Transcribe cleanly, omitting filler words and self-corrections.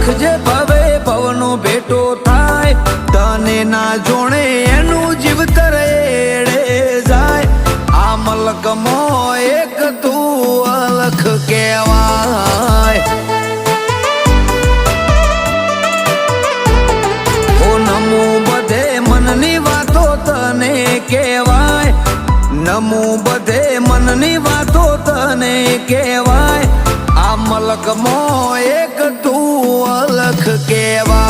રાખજે ભવે ભવનો ભેટો થાય તને ના જોણે એનું જીવતર એડે જાય આ મલકમો એક તું અલખ કહેવાય ઓ નમો બધે મનની વાતો તને કહેવાય નમો બધે મનની વાતો તને કહેવાય આ મલકમો એક તું અલખ કહેવાય